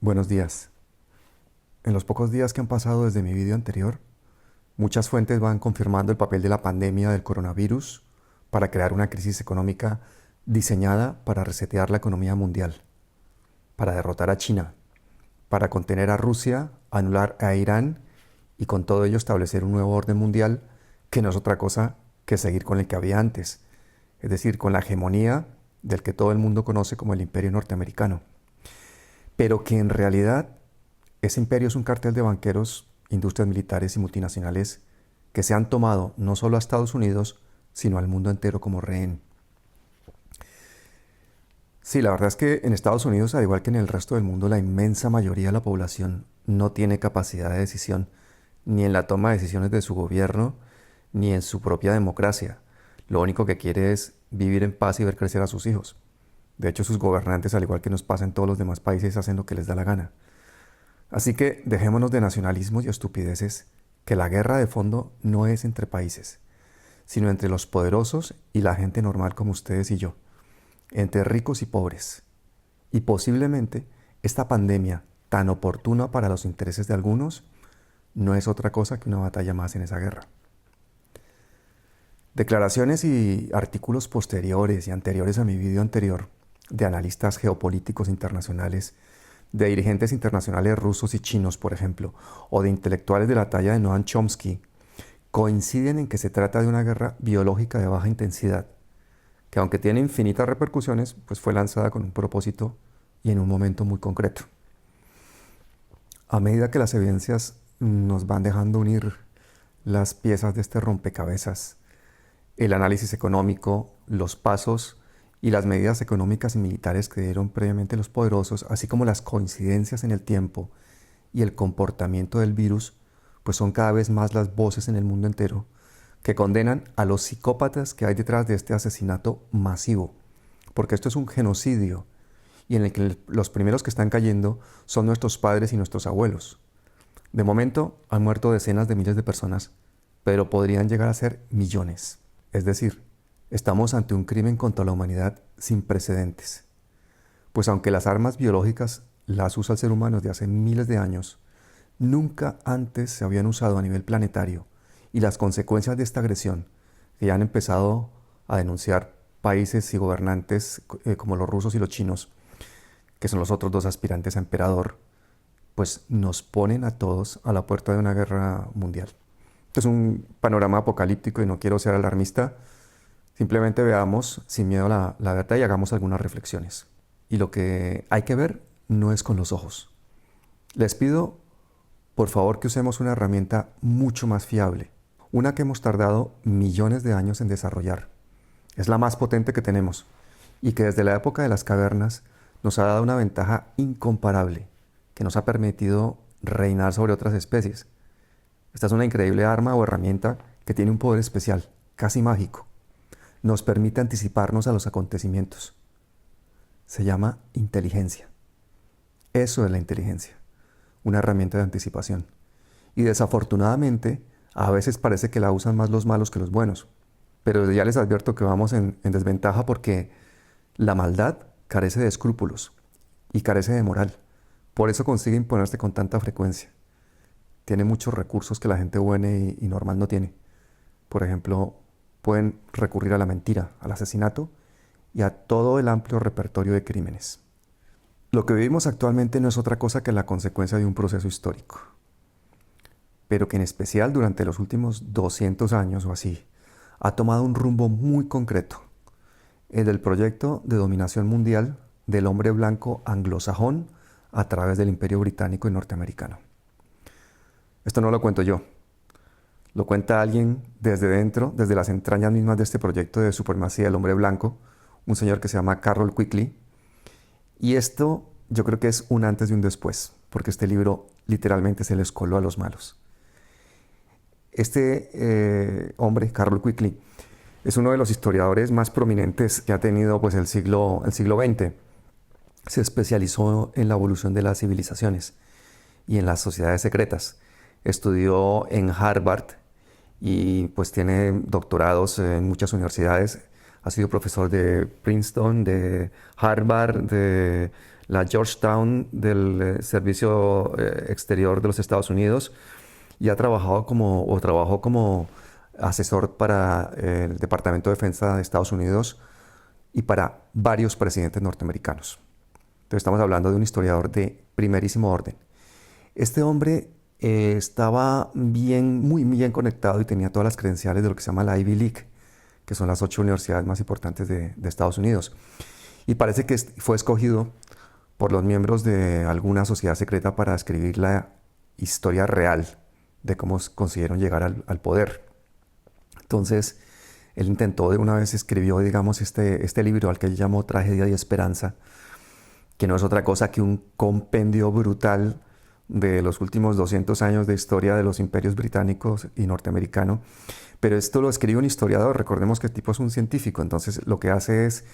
Buenos días. En los pocos días que han pasado desde mi video anterior, muchas fuentes van confirmando el papel de la pandemia del coronavirus para crear una crisis económica diseñada para resetear la economía mundial, para derrotar a China, para contener a Rusia, anular a Irán y con todo ello establecer un nuevo orden mundial que no es otra cosa que seguir con el que había antes, es decir, con la hegemonía del que todo el mundo conoce como el Imperio Norteamericano, pero que en realidad ese imperio es un cartel de banqueros, industrias militares y multinacionales que se han tomado no solo a Estados Unidos, sino al mundo entero como rehén. Sí, la verdad es que en Estados Unidos, al igual que en el resto del mundo, la inmensa mayoría de la población no tiene capacidad de decisión ni en la toma de decisiones de su gobierno, ni en su propia democracia. Lo único que quiere es vivir en paz y ver crecer a sus hijos. De hecho, sus gobernantes, al igual que nos pasa en todos los demás países, hacen lo que les da la gana. Así que dejémonos de nacionalismos y estupideces, que la guerra de fondo no es entre países, sino entre los poderosos y la gente normal como ustedes y yo, entre ricos y pobres. Y posiblemente esta pandemia, tan oportuna para los intereses de algunos, no es otra cosa que una batalla más en esa guerra. Declaraciones y artículos posteriores y anteriores a mi video anterior de analistas geopolíticos internacionales, de dirigentes internacionales rusos y chinos, por ejemplo, o de intelectuales de la talla de Noam Chomsky, coinciden en que se trata de una guerra biológica de baja intensidad, que aunque tiene infinitas repercusiones, pues fue lanzada con un propósito y en un momento muy concreto. A medida que las evidencias nos van dejando unir las piezas de este rompecabezas, el análisis económico, los pasos y las medidas económicas y militares que dieron previamente los poderosos, así como las coincidencias en el tiempo y el comportamiento del virus, pues son cada vez más las voces en el mundo entero que condenan a los psicópatas que hay detrás de este asesinato masivo, porque esto es un genocidio y en el que los primeros que están cayendo son nuestros padres y nuestros abuelos. De momento han muerto decenas de miles de personas, pero podrían llegar a ser millones. Es decir, estamos ante un crimen contra la humanidad sin precedentes. Pues aunque las armas biológicas las usa el ser humano desde hace miles de años, nunca antes se habían usado a nivel planetario y las consecuencias de esta agresión, que ya han empezado a denunciar países y gobernantes como los rusos y los chinos, que son los otros dos aspirantes a emperador, pues nos ponen a todos a la puerta de una guerra mundial. Este es un panorama apocalíptico y no quiero ser alarmista. Simplemente veamos sin miedo la verdad y hagamos algunas reflexiones. Y lo que hay que ver no es con los ojos. Les pido, por favor, que usemos una herramienta mucho más fiable. Una que hemos tardado millones de años en desarrollar. Es la más potente que tenemos y que desde la época de las cavernas nos ha dado una ventaja incomparable que nos ha permitido reinar sobre otras especies. Esta es una increíble arma o herramienta que tiene un poder especial, casi mágico. Nos permite anticiparnos a los acontecimientos. Se llama inteligencia. Eso es la inteligencia, una herramienta de anticipación. Y desafortunadamente, a veces parece que la usan más los malos que los buenos. Pero ya les advierto que vamos en desventaja porque la maldad carece de escrúpulos y carece de moral. Por eso consigue imponerse con tanta frecuencia. Tiene muchos recursos que la gente buena y normal no tiene. Por ejemplo, pueden recurrir a la mentira, al asesinato y a todo el amplio repertorio de crímenes. Lo que vivimos actualmente no es otra cosa que la consecuencia de un proceso histórico, pero que en especial durante los últimos 200 años o así, ha tomado un rumbo muy concreto, el del proyecto de dominación mundial del hombre blanco anglosajón a través del Imperio Británico y Norteamericano. Esto no lo cuento yo, lo cuenta alguien desde dentro, desde las entrañas mismas de este proyecto de supremacía del hombre blanco, un señor que se llama Carroll Quigley. Y esto yo creo que es un antes y un después, porque este libro literalmente se les coló a los malos. Este hombre, Carroll Quigley, es uno de los historiadores más prominentes que ha tenido pues, el siglo XX. Se especializó en la evolución de las civilizaciones y en las sociedades secretas. Estudió en Harvard y pues tiene doctorados en muchas universidades. Ha sido profesor de Princeton, de Harvard, de la Georgetown del Servicio Exterior de los Estados Unidos y ha trabajado o trabajó como asesor para el Departamento de Defensa de Estados Unidos y para varios presidentes norteamericanos. Entonces estamos hablando de un historiador de primerísimo orden. Este hombre estaba muy bien conectado y tenía todas las credenciales de lo que se llama la Ivy League, que son las 8 universidades más importantes de Estados Unidos. Y parece que fue escogido por los miembros de alguna sociedad secreta para escribir la historia real de cómo consiguieron llegar al poder. Entonces, él intentó de una vez, escribió, digamos, este libro al que él llamó Tragedia y Esperanza, que no es otra cosa que un compendio brutal de los últimos 200 años de historia de los imperios británicos y norteamericano. Pero esto lo escribe un historiador, recordemos que el tipo es un científico, entonces lo que hace es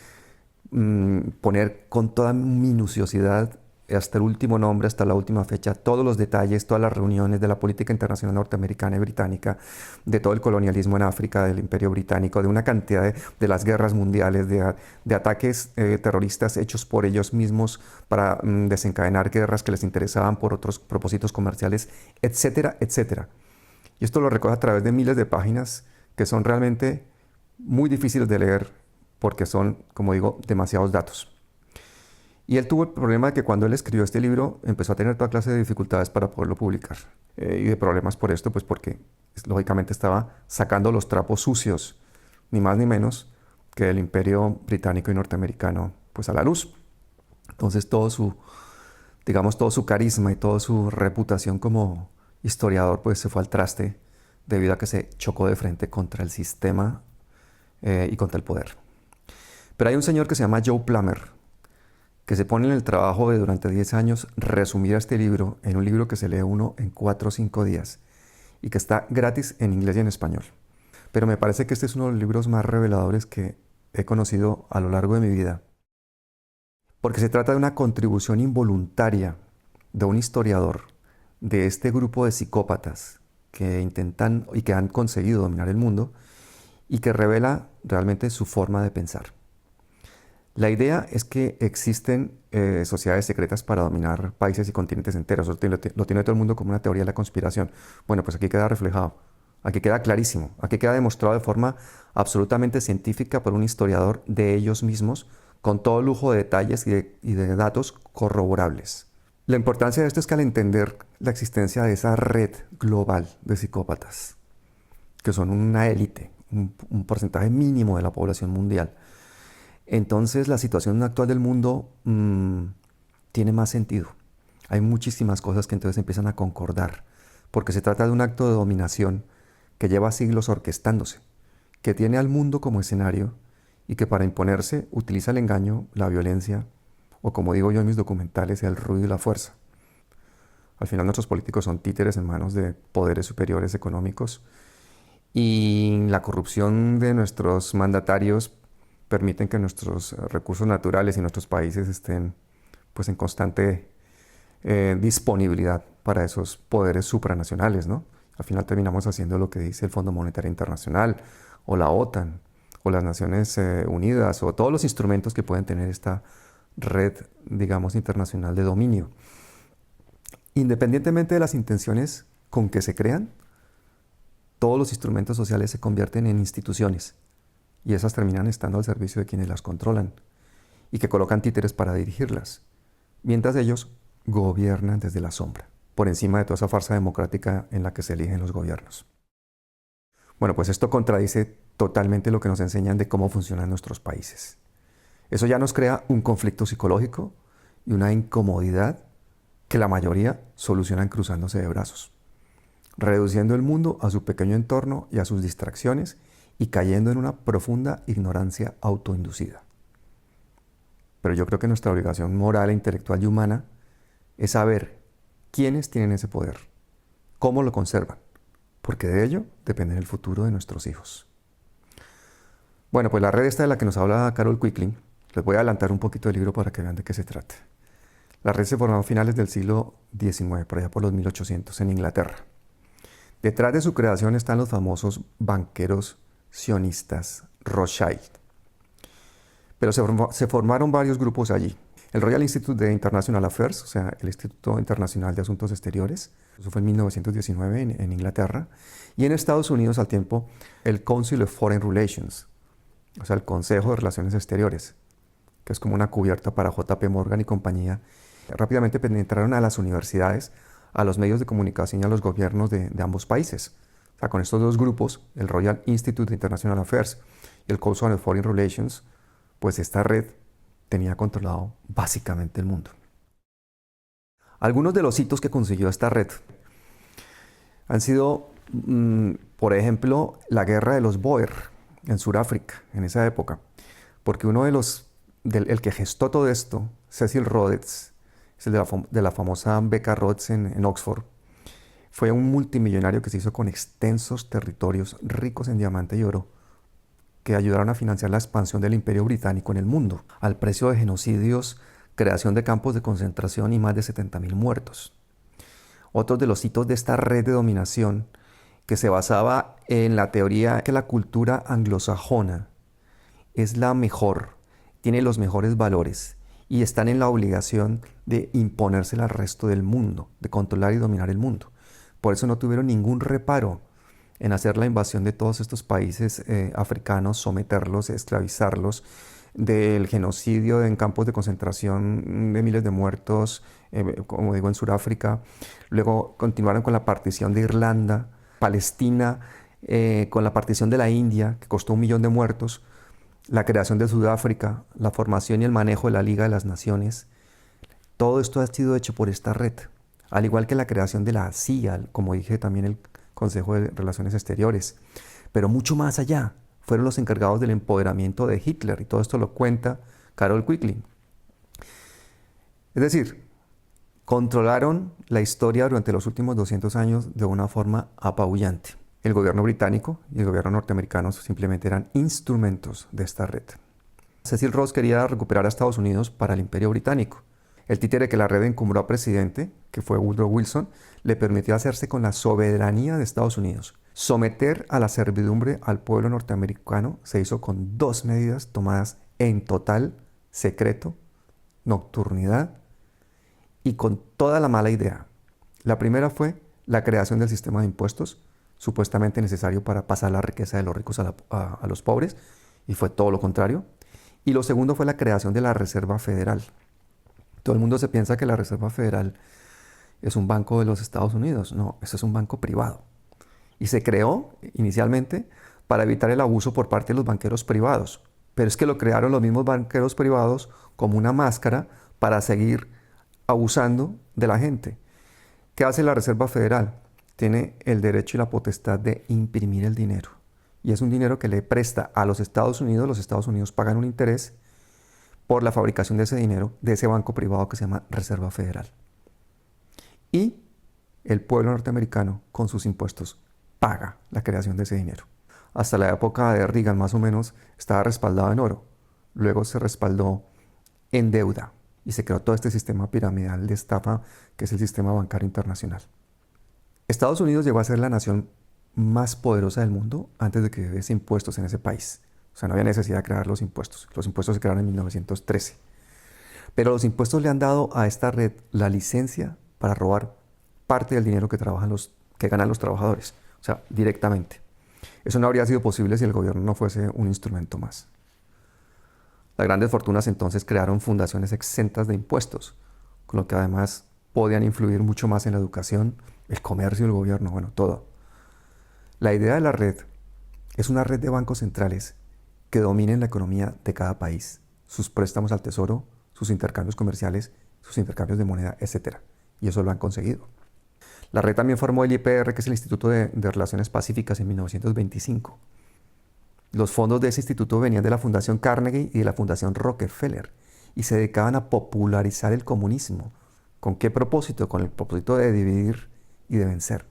poner con toda minuciosidad, hasta el último nombre, hasta la última fecha, todos los detalles, todas las reuniones de la política internacional norteamericana y británica, de todo el colonialismo en África, del imperio británico, de una cantidad de las guerras mundiales, de ataques terroristas hechos por ellos mismos para desencadenar guerras que les interesaban por otros propósitos comerciales, etcétera, etcétera. Y esto lo recoge a través de miles de páginas que son realmente muy difíciles de leer porque son, como digo, demasiados datos. Y él tuvo el problema de que cuando él escribió este libro empezó a tener toda clase de dificultades para poderlo publicar. Y de problemas por esto, pues porque lógicamente estaba sacando los trapos sucios, ni más ni menos, que el imperio británico y norteamericano, pues a la luz. Entonces todo su carisma y toda su reputación como historiador, pues se fue al traste debido a que se chocó de frente contra el sistema y contra el poder. Pero hay un señor que se llama Joe Plummer, que se pone en el trabajo de durante 10 años resumir este libro en un libro que se lee uno en 4 o 5 días y que está gratis en inglés y en español. Pero me parece que este es uno de los libros más reveladores que he conocido a lo largo de mi vida, porque se trata de una contribución involuntaria de un historiador de este grupo de psicópatas que intentan y que han conseguido dominar el mundo y que revela realmente su forma de pensar. La idea es que existen sociedades secretas para dominar países y continentes enteros. Lo tiene todo el mundo como una teoría de la conspiración. Bueno, pues aquí queda reflejado, aquí queda clarísimo, aquí queda demostrado de forma absolutamente científica por un historiador de ellos mismos, con todo lujo de detalles y de datos corroborables. La importancia de esto es que al entender la existencia de esa red global de psicópatas, que son una élite, un porcentaje mínimo de la población mundial, entonces la situación actual del mundo tiene más sentido. Hay muchísimas cosas que entonces empiezan a concordar, porque se trata de un acto de dominación que lleva siglos orquestándose, que tiene al mundo como escenario y que para imponerse utiliza el engaño, la violencia, o como digo yo en mis documentales, el ruido y la fuerza. Al final nuestros políticos son títeres en manos de poderes superiores económicos y la corrupción de nuestros mandatarios permiten que nuestros recursos naturales y nuestros países estén pues en constante disponibilidad para esos poderes supranacionales, ¿no? Al final terminamos haciendo lo que dice el Fondo Monetario Internacional o la OTAN o las Naciones Unidas o todos los instrumentos que pueden tener esta red, digamos, internacional de dominio. Independientemente de las intenciones con que se crean, todos los instrumentos sociales se convierten en instituciones y esas terminan estando al servicio de quienes las controlan y que colocan títeres para dirigirlas, mientras ellos gobiernan desde la sombra, por encima de toda esa farsa democrática en la que se eligen los gobiernos. Bueno, pues esto contradice totalmente lo que nos enseñan de cómo funcionan nuestros países. Eso ya nos crea un conflicto psicológico y una incomodidad que la mayoría solucionan cruzándose de brazos, reduciendo el mundo a su pequeño entorno y a sus distracciones y cayendo en una profunda ignorancia autoinducida. Pero yo creo que nuestra obligación moral, intelectual y humana es saber quiénes tienen ese poder, cómo lo conservan, porque de ello depende el futuro de nuestros hijos. Bueno, pues la red esta de la que nos habla Carol Quickling, les voy a adelantar un poquito del libro para que vean de qué se trata. La red se formó a finales del siglo XIX, por allá por los 1800, en Inglaterra. Detrás de su creación están los famosos banqueros sionistas Rothschild. Pero se formaron varios grupos allí. El Royal Institute de International Affairs, o sea, el Instituto Internacional de Asuntos Exteriores, eso fue en 1919 en Inglaterra, y en Estados Unidos al tiempo el Council of Foreign Relations, o sea, el Consejo de Relaciones Exteriores, que es como una cubierta para JP Morgan y compañía. Rápidamente penetraron a las universidades, a los medios de comunicación y a los gobiernos de ambos países. O sea, con estos dos grupos, el Royal Institute de International Affairs y el Council of Foreign Relations, pues esta red tenía controlado básicamente el mundo. Algunos de los hitos que consiguió esta red han sido, por ejemplo, la guerra de los Boer en Sudáfrica, en esa época, porque uno el que gestó todo esto, Cecil Rhodes, es el de la famosa beca Rhodes en Oxford, fue un multimillonario que se hizo con extensos territorios ricos en diamante y oro, que ayudaron a financiar la expansión del Imperio Británico en el mundo, al precio de genocidios, creación de campos de concentración y más de 70.000 muertos. Otros de los hitos de esta red de dominación, que se basaba en la teoría que la cultura anglosajona es la mejor, tiene los mejores valores y están en la obligación de imponérsela al resto del mundo, de controlar y dominar el mundo. Por eso no tuvieron ningún reparo en hacer la invasión de todos estos países africanos, someterlos, esclavizarlos, del genocidio en campos de concentración de miles de muertos, como digo, en Sudáfrica. Luego continuaron con la partición de Irlanda, Palestina, con la partición de la India, que costó 1 millón de muertos, la creación de Sudáfrica, la formación y el manejo de la Liga de las Naciones. Todo esto ha sido hecho por esta red, al igual que la creación de la CIA, como dije también el Consejo de Relaciones Exteriores. Pero mucho más allá, fueron los encargados del empoderamiento de Hitler, y todo esto lo cuenta Carol Quigley. Es decir, controlaron la historia durante los últimos 200 años de una forma apabullante. El gobierno británico y el gobierno norteamericano simplemente eran instrumentos de esta red. Cecil Rhodes quería recuperar a Estados Unidos para el Imperio Británico. El títere que la red encumbró a presidente, que fue Woodrow Wilson, le permitió hacerse con la soberanía de Estados Unidos. Someter a la servidumbre al pueblo norteamericano se hizo con 2 medidas tomadas en total secreto, nocturnidad y con toda la mala idea. La primera fue la creación del sistema de impuestos, supuestamente necesario para pasar la riqueza de los ricos a los pobres, y fue todo lo contrario. Y lo segundo fue la creación de la Reserva Federal. Todo el mundo se piensa que la Reserva Federal es un banco de los Estados Unidos. No, eso es un banco privado. Y se creó inicialmente para evitar el abuso por parte de los banqueros privados. Pero es que lo crearon los mismos banqueros privados como una máscara para seguir abusando de la gente. ¿Qué hace la Reserva Federal? Tiene el derecho y la potestad de imprimir el dinero. Y es un dinero que le presta a los Estados Unidos pagan un interés por la fabricación de ese dinero, de ese banco privado que se llama Reserva Federal. Y el pueblo norteamericano, con sus impuestos, paga la creación de ese dinero. Hasta la época de Reagan, más o menos, estaba respaldado en oro. Luego se respaldó en deuda y se creó todo este sistema piramidal de estafa que es el sistema bancario internacional. Estados Unidos llegó a ser la nación más poderosa del mundo antes de que hubiese impuestos en ese país. O sea, no había necesidad de crear los impuestos. Los impuestos se crearon en 1913. Pero los impuestos le han dado a esta red la licencia para robar parte del dinero que ganan los trabajadores. O sea, directamente. Eso no habría sido posible si el gobierno no fuese un instrumento más. Las grandes fortunas entonces crearon fundaciones exentas de impuestos, con lo que además podían influir mucho más en la educación, el comercio, el gobierno, bueno, todo. La idea de la red es una red de bancos centrales que dominen la economía de cada país, sus préstamos al tesoro, sus intercambios comerciales, sus intercambios de moneda, etc. Y eso lo han conseguido. La red también formó el IPR, que es el Instituto de Relaciones Pacíficas, en 1925. Los fondos de ese instituto venían de la Fundación Carnegie y de la Fundación Rockefeller y se dedicaban a popularizar el comunismo. ¿Con qué propósito? Con el propósito de dividir y de vencer.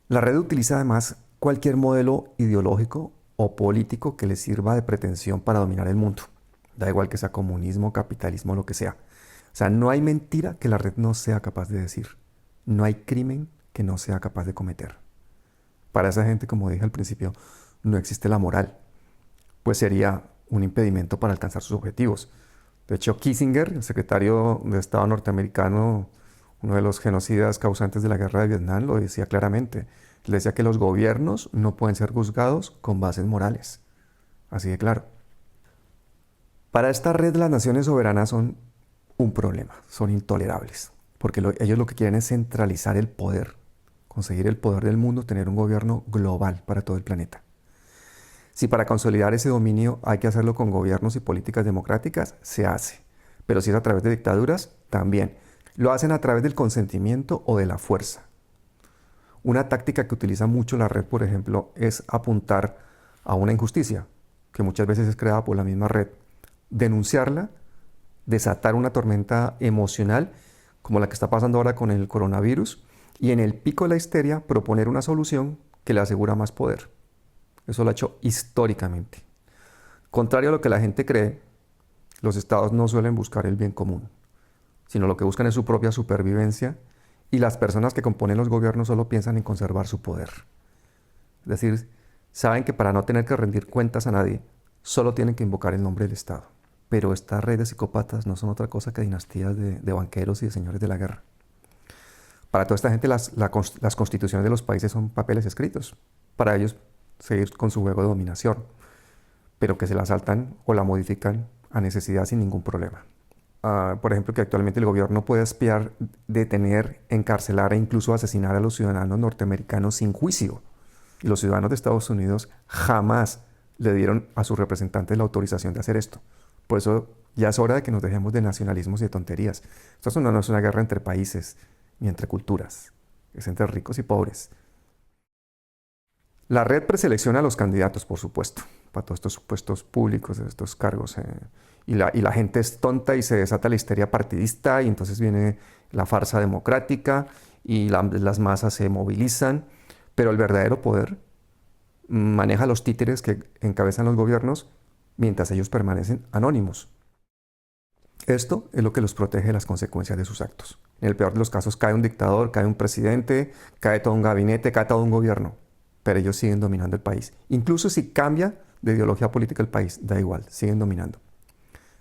La red utiliza además cualquier modelo ideológico o político que le sirva de pretensión para dominar el mundo. Da igual que sea comunismo, capitalismo, lo que sea. O sea, no hay mentira que la red no sea capaz de decir. No hay crimen que no sea capaz de cometer. Para esa gente, como dije al principio, no existe la moral, pues sería un impedimento para alcanzar sus objetivos. De hecho, Kissinger, el secretario de Estado norteamericano, uno de los genocidas causantes de la guerra de Vietnam, lo decía claramente. Le decía que los gobiernos no pueden ser juzgados con bases morales. Así de claro. Para esta red las naciones soberanas son un problema, son intolerables, porque ellos lo que quieren es centralizar el poder, conseguir el poder del mundo, tener un gobierno global para todo el planeta. Si para consolidar ese dominio hay que hacerlo con gobiernos y políticas democráticas, se hace. Pero si es a través de dictaduras, también. Lo hacen a través del consentimiento o de la fuerza. Una táctica que utiliza mucho la red, por ejemplo, es apuntar a una injusticia, que muchas veces es creada por la misma red, denunciarla, desatar una tormenta emocional, como la que está pasando ahora con el coronavirus, y en el pico de la histeria proponer una solución que le asegura más poder. Eso lo ha hecho históricamente. Contrario a lo que la gente cree, los estados no suelen buscar el bien común, sino lo que buscan es su propia supervivencia, y las personas que componen los gobiernos solo piensan en conservar su poder. Es decir, saben que para no tener que rendir cuentas a nadie, solo tienen que invocar el nombre del Estado. Pero estas redes de psicópatas no son otra cosa que dinastías de banqueros y de señores de la guerra. Para toda esta gente las constituciones de los países son papeles escritos. Para ellos seguir con su juego de dominación, pero que se la saltan o la modifican a necesidad sin ningún problema. Por ejemplo, que actualmente el gobierno puede espiar, detener, encarcelar e incluso asesinar a los ciudadanos norteamericanos sin juicio. Y los ciudadanos de Estados Unidos jamás le dieron a sus representantes la autorización de hacer esto. Por eso ya es hora de que nos dejemos de nacionalismos y de tonterías. Esto no es una guerra entre países ni entre culturas, es entre ricos y pobres. La red preselecciona a los candidatos, por supuesto, para todos estos puestos públicos, estos cargos. Y la gente es tonta y se desata la histeria partidista y entonces viene la farsa democrática y las masas se movilizan. Pero el verdadero poder maneja los títeres que encabezan los gobiernos mientras ellos permanecen anónimos. Esto es lo que los protege de las consecuencias de sus actos. En el peor de los casos cae un dictador, cae un presidente, cae todo un gabinete, cae todo un gobierno. Pero ellos siguen dominando el país. Incluso si cambia de ideología política el país, da igual, siguen dominando.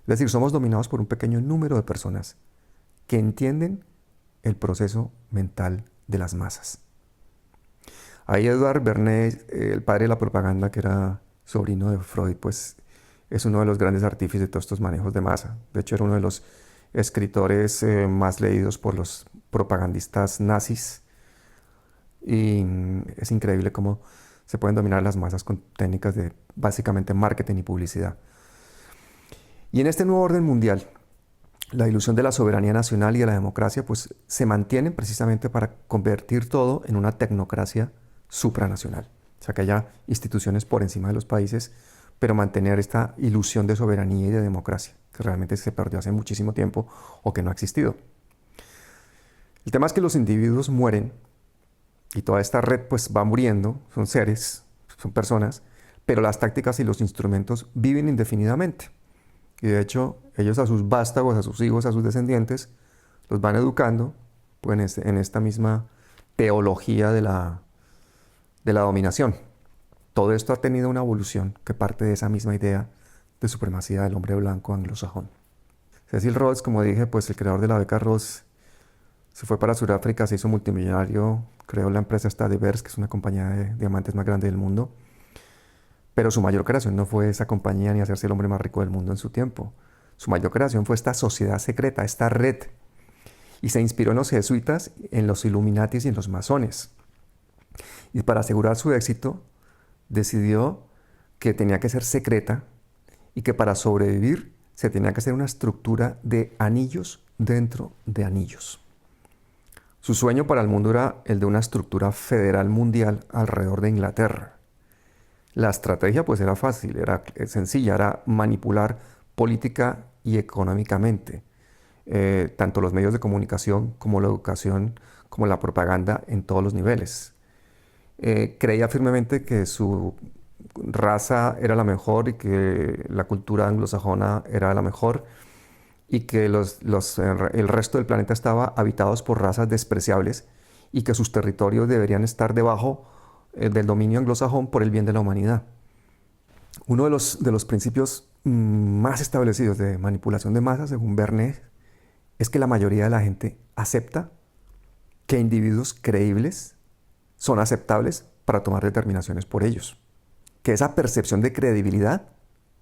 Es decir, somos dominados por un pequeño número de personas que entienden el proceso mental de las masas. Ahí Edward Bernays, el padre de la propaganda, que era sobrino de Freud, pues es uno de los grandes artífices de todos estos manejos de masa. De hecho, era uno de los escritores más leídos por los propagandistas nazis. Y es increíble cómo se pueden dominar las masas con técnicas de básicamente marketing y publicidad. Y en este nuevo orden mundial, la ilusión de la soberanía nacional y de la democracia pues se mantienen precisamente para convertir todo en una tecnocracia supranacional. O sea, que haya instituciones por encima de los países, pero mantener esta ilusión de soberanía y de democracia, que realmente se perdió hace muchísimo tiempo o que no ha existido. El tema es que los individuos mueren y toda esta red pues va muriendo, son seres, son personas, pero las tácticas y los instrumentos viven indefinidamente. Y de hecho, ellos a sus vástagos, a sus hijos, a sus descendientes, los van educando pues, en esta misma teología de la dominación. Todo esto ha tenido una evolución que parte de esa misma idea de supremacía del hombre blanco anglosajón. Cecil Rhodes, como dije, pues el creador de la beca Rhodes, se fue para Sudáfrica, se hizo multimillonario, creó la empresa esta de Beers, que es una compañía de diamantes más grande del mundo. Pero su mayor creación no fue esa compañía ni hacerse el hombre más rico del mundo en su tiempo. Su mayor creación fue esta sociedad secreta, esta red. Y se inspiró en los jesuitas, en los Illuminatis y en los masones. Y para asegurar su éxito, decidió que tenía que ser secreta y que para sobrevivir se tenía que hacer una estructura de anillos dentro de anillos. Su sueño para el mundo era el de una estructura federal mundial alrededor de Inglaterra. La estrategia pues era fácil, era sencilla, era manipular política y económicamente, tanto los medios de comunicación como la educación, como la propaganda en todos los niveles. Creía firmemente que su raza era la mejor y que la cultura anglosajona era la mejor y que el resto del planeta estaba habitados por razas despreciables y que sus territorios deberían estar debajo del dominio anglosajón por el bien de la humanidad. Uno de los principios más establecidos de manipulación de masas, según Bernet, es que la mayoría de la gente acepta que individuos creíbles son aceptables para tomar determinaciones por ellos. Que esa percepción de credibilidad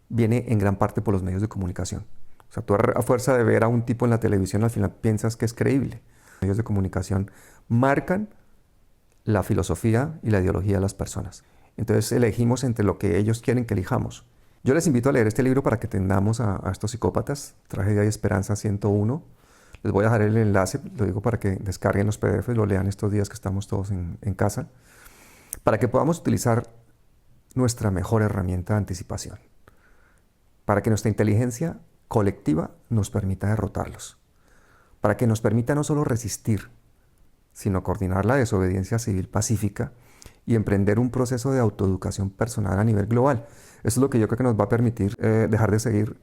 viene en gran parte por los medios de comunicación. O sea, tú a fuerza de ver a un tipo en la televisión, al final piensas que es creíble. Los medios de comunicación marcan la filosofía y la ideología de las personas. Entonces elegimos entre lo que ellos quieren que elijamos. Yo les invito a leer este libro para que entendamos a estos psicópatas, Tragedia y Esperanza 101. Les voy a dejar el enlace, lo digo para que descarguen los PDFs, lo lean estos días que estamos todos en casa, para que podamos utilizar nuestra mejor herramienta de anticipación, para que nuestra inteligencia colectiva nos permita derrotarlos, para que nos permita no solo resistir, sino coordinar la desobediencia civil pacífica y emprender un proceso de autoeducación personal a nivel global. Eso es lo que yo creo que nos va a permitir dejar de seguir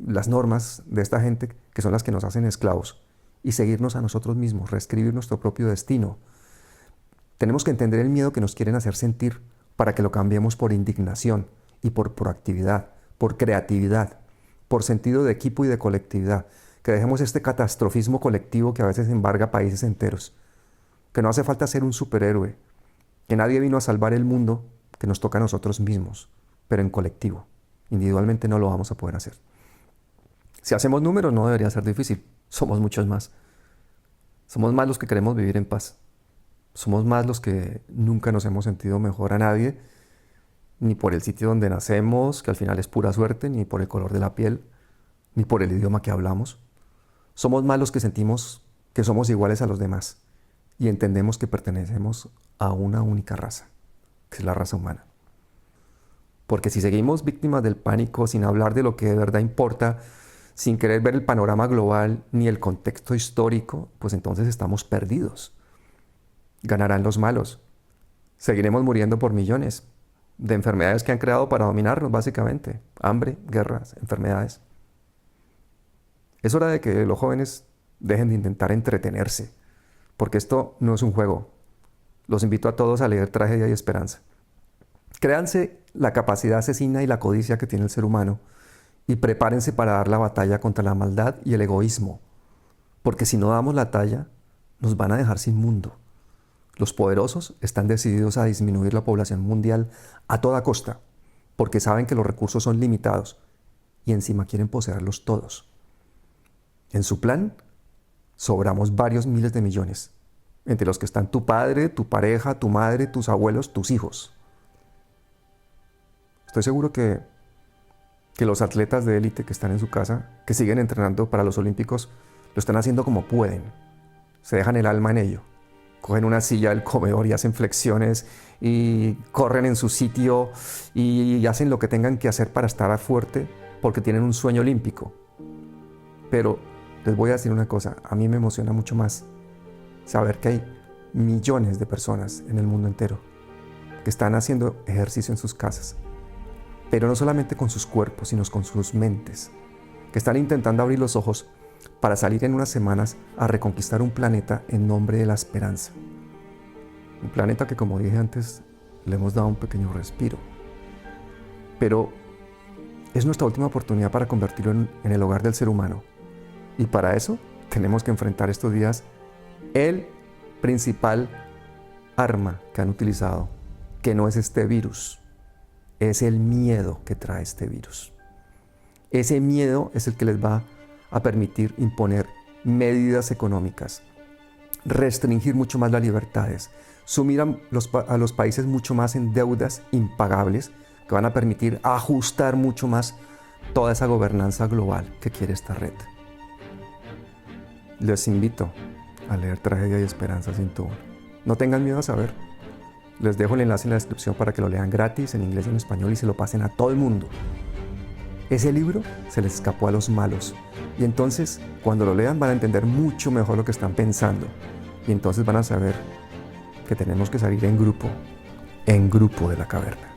las normas de esta gente que son las que nos hacen esclavos y seguirnos a nosotros mismos, reescribir nuestro propio destino. Tenemos que entender el miedo que nos quieren hacer sentir para que lo cambiemos por indignación y por proactividad, por creatividad, por sentido de equipo y de colectividad. Que dejemos este catastrofismo colectivo que a veces embarga países enteros. Que no hace falta ser un superhéroe, que nadie vino a salvar el mundo, que nos toca a nosotros mismos, pero en colectivo. Individualmente no lo vamos a poder hacer. Si hacemos números no debería ser difícil, somos muchos más. Somos más los que queremos vivir en paz. Somos más los que nunca nos hemos sentido mejor a nadie, ni por el sitio donde nacemos, que al final es pura suerte, ni por el color de la piel, ni por el idioma que hablamos. Somos más los que sentimos que somos iguales a los demás y entendemos que pertenecemos a una única raza, que es la raza humana. Porque si seguimos víctimas del pánico sin hablar de lo que de verdad importa, sin querer ver el panorama global ni el contexto histórico, pues entonces estamos perdidos. Ganarán los malos. Seguiremos muriendo por millones de enfermedades que han creado para dominarnos, básicamente. Hambre, guerras, enfermedades. Es hora de que los jóvenes dejen de intentar entretenerse, porque esto no es un juego. Los invito a todos a leer Tragedia y Esperanza. Créanse la capacidad asesina y la codicia que tiene el ser humano y prepárense para dar la batalla contra la maldad y el egoísmo, porque si no damos la talla, nos van a dejar sin mundo. Los poderosos están decididos a disminuir la población mundial a toda costa, porque saben que los recursos son limitados y encima quieren poseerlos todos. En su plan, sobramos varios miles de millones, entre los que están tu padre, tu pareja, tu madre, tus abuelos, tus hijos. Estoy seguro que los atletas de élite que están en su casa, que siguen entrenando para los Olímpicos, lo están haciendo como pueden. Se dejan el alma en ello. Cogen una silla del comedor y hacen flexiones y corren en su sitio y hacen lo que tengan que hacer para estar fuerte porque tienen un sueño olímpico. Pero les voy a decir una cosa, a mí me emociona mucho más saber que hay millones de personas en el mundo entero que están haciendo ejercicio en sus casas, pero no solamente con sus cuerpos, sino con sus mentes, que están intentando abrir los ojos para salir en unas semanas a reconquistar un planeta en nombre de la esperanza. Un planeta que, como dije antes, le hemos dado un pequeño respiro. Pero es nuestra última oportunidad para convertirlo en el hogar del ser humano. Y para eso tenemos que enfrentar estos días el principal arma que han utilizado, que no es este virus, es el miedo que trae este virus. Ese miedo es el que les va a permitir imponer medidas económicas, restringir mucho más las libertades, sumir a los países mucho más en deudas impagables que van a permitir ajustar mucho más toda esa gobernanza global que quiere esta red. Les invito a leer Tragedia y Esperanza 101. No tengan miedo a saber. Les dejo el enlace en la descripción para que lo lean gratis en inglés y en español y se lo pasen a todo el mundo. Ese libro se les escapó a los malos y entonces cuando lo lean van a entender mucho mejor lo que están pensando y entonces van a saber que tenemos que salir en grupo de la caverna.